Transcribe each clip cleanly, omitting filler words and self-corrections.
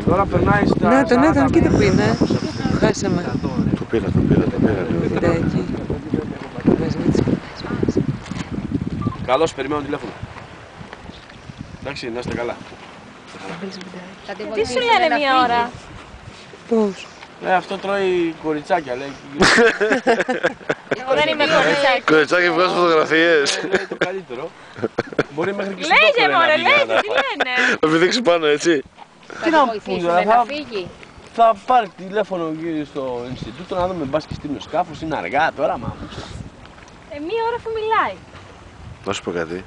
Τώρα περνάει στα... Ναι, τον κοίτα που είναι. Χάσαμε. Το πήρα. Βιντεάκι. Καλώς, περιμένω τηλέφωνο. Εντάξει, να είστε καλά. Τι σου λένε μία ώρα? Πώς? Αυτό τρώει κοριτσάκια, λέει. Εγώ δεν είμαι κοριτσάκι. Κοριτσάκι βγάζω φωτογραφίες. Λέει το καλύτερο. Μπορεί μέχρι και στο Λέγε μωρέ, λέγε, τι λένε. Θα πηδήξει πάνω, έτσι. Τι να πούνε, θα πάρει τηλέφωνο εκεί στο Ινστιτούτο να δούμε μπας και στείλει ο σκάφος. Είναι αργά τώρα, μα. Μία ώρα αφού μιλάει. Να σου πω κάτι.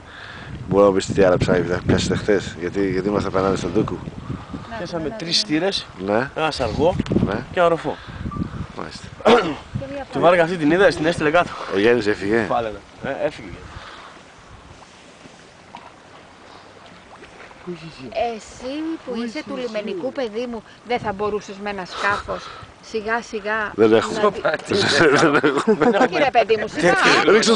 Μπορώ να πεις τι άλλα ψάρια πιάσετε χθες, γιατί μας τα περνάνε στον Ντούκου. Πιάσαμε 3 στήρες, Ναι. ένα σαργό και ένα ροφό. Μάλιστα. Τη βάρκα αυτή την είδα, την έστειλε κάτω. Ο Γιάννης έφυγε. Φάλαινα. Έφυγε. Εσύ που είσαι του λιμενικού, παιδί μου, δεν θα μπορούσες με ένα σκάφος σιγά σιγά? Δεν έχουμε. Όχι ρε παιδί μου, σιγά. Ρίξε το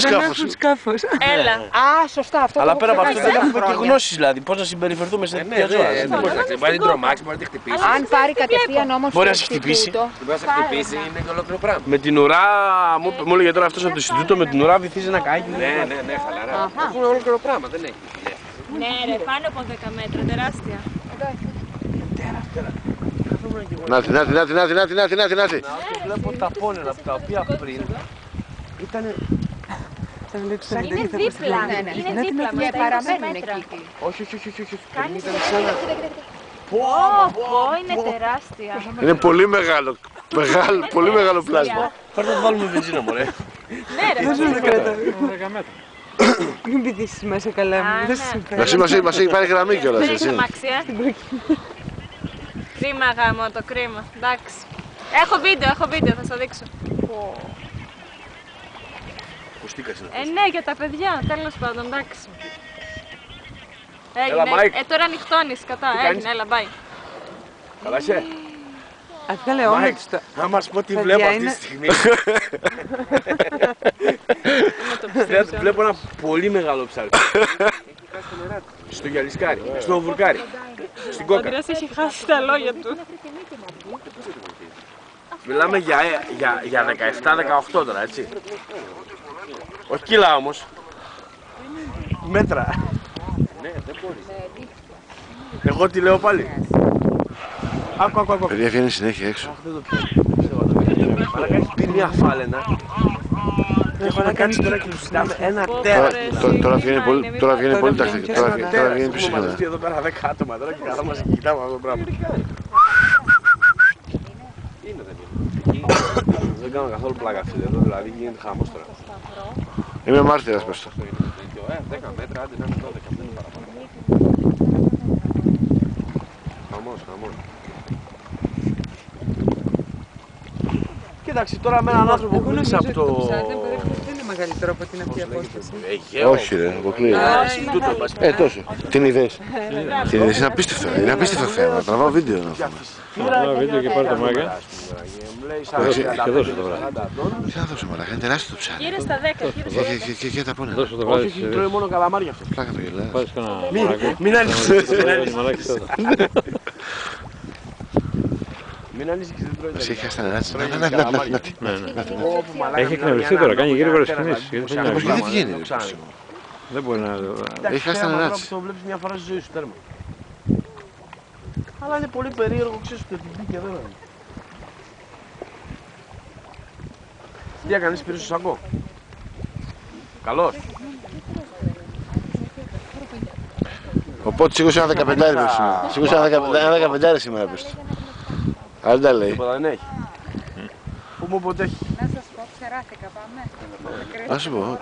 σκάφος. Έλα. Α, σωστά, αυτό. Αλλά πέρα από αυτό δεν έχουμε και γνώσεις δηλαδή. Πώς να συμπεριφερθούμε σε τέτοια ζώα. Μπορεί να την τρομάξει, μπορεί να την χτυπήσει. Αν πάρει κατευθείαν όμως Μπορεί να στο σε χτυπήσει. Ινστιτούτο, Μπορεί να σε χτυπήσει, είναι και ολόκληρο πράγμα. Με την ουρά, μου έλεγε τώρα αυτός από το Ινστιτούτο, με την ουρά βυθίζει ένα κάκι. Ναι, χαλαρά. Είναι ολόκληρο πράγμα, δεν έχει. Ναι ρε, πάνω από 10 μέτρα, τεράστια. Νάτι. Βλέπω τα πόνερα τα οποία πριν ήταν. Είναι δίπλα, είναι δίπλα μας, και τα 20 παραμένουν μέτρα. εκεί. Όχι. Κάνεις Ήταν σαν να... είναι τεράστια. Είναι πολύ μεγάλο. Πολύ μεγάλο πλάσμα. Πάρτε να βάλουμε βενζίνα, μωρέ. Ναι ρε, Μην πηδήσεις μέσα καλά μου. Δεν σου συμφέρει. Μας έχει πάρει γραμμή κιόλας, δεν έτσι. έχεις αμάξια. Κρίμα γάμο, το κρίμα. Εντάξει. Έχω βίντεο, θα σας δείξω. Κουστίκας είναι. Ναι, για τα παιδιά, τέλος πάντων, εντάξει. Έλα, Μάικ. Τώρα ανοιχτώνεις, κατά, έγινε, έλα, bye. Καλά είσαι. Έβγαλε όνομα του. Να μας πω τι Παιδιά, βλέπω αυτή είναι- τη στιγμή. Βλέπω ένα πολύ μεγάλο ψάρι. Στο γυαλισκάρι, στο βουρκάρι, στην Ο κόκα. Αντρέας έχει χάσει τα λόγια του. Μιλάμε για 17-18 τώρα, έτσι. Όχι κιλά όμως. Μέτρα. Ναι, δεν μπορεί. Εγώ τι λέω πάλι. Άκου. Παιδιά βγαίνει συνέχεια έξω. Δεν το πιάνω. Μαλάκα έχει πει μια φάλαινα. Έχω να κάτσει τώρα και του ζητάμε ένα τέρατα. Τώρα βγαίνει πολύ τακτικά. Τώρα βγαίνει πιο συχνά. Μαζευτεί εδώ πέρα 10 άτομα τώρα και καθόμαστε και κοιτάμε αυτό το πράγμα. Δεν κάνω καθόλου πλάκα αυτή εδώ, δηλαδή γίνεται χάμος τώρα. Είμαι μάρτυρας πες το. 10 μέτρα, άντε να είναι 12, δεν είναι παραπάνω. Χαμός. Κοίταξε τώρα με έναν άνθρωπο που είσαι από το... Δεν είναι μεγαλύτερο από την αυτή η απόσταση. Όχι ρε, αποκλείεται. Τόσο. Την είδες. Την είδες, είναι απίστευτο. Είναι απίστευτο θέμα. Τραβάω βίντεο να πούμε. Τραβάω βίντεο και πάρε το μάγκα. Και δώσε το βράδυ. Τι να δώσω μαλάκα, είναι τεράστιο το ψάρι. Γύρω στα 10. Και τα πόνα. Δώσε το βράδυ. Όχι, τρώει μόνο καλαμάρια αυτό. Πλάκα το γελάς. Πάρεις κανένα μαλάκι. Μην ανησυχείς. Μην ανησυχείς, δεν τρώει. Μας έχει χάσει τα νερά της. Έχει εκνευριστεί τώρα, κάνει γρήγορες κινήσεις. Όμως γιατί δεν βγαίνει. Δεν μπορεί να... Έχει χάσει τα νερά της. Το βλέπεις μια φορά στη ζωή σου, τέρμα. Αλλά είναι πολύ περίεργο, ξέρεις ότι την μπήκε εδώ. Τι έκανες, πήρες το σακό. Καλώς. Οπότε σήκωσε ένα 15 σήμερα. Σήκωσε ένα 15 σήμερα πες του. Αν τα λέει. Τίποτα δεν έχει. Πού μου ποτέ έχει. Να σας πω, ξεράθηκα, πάμε. Ας σου πω.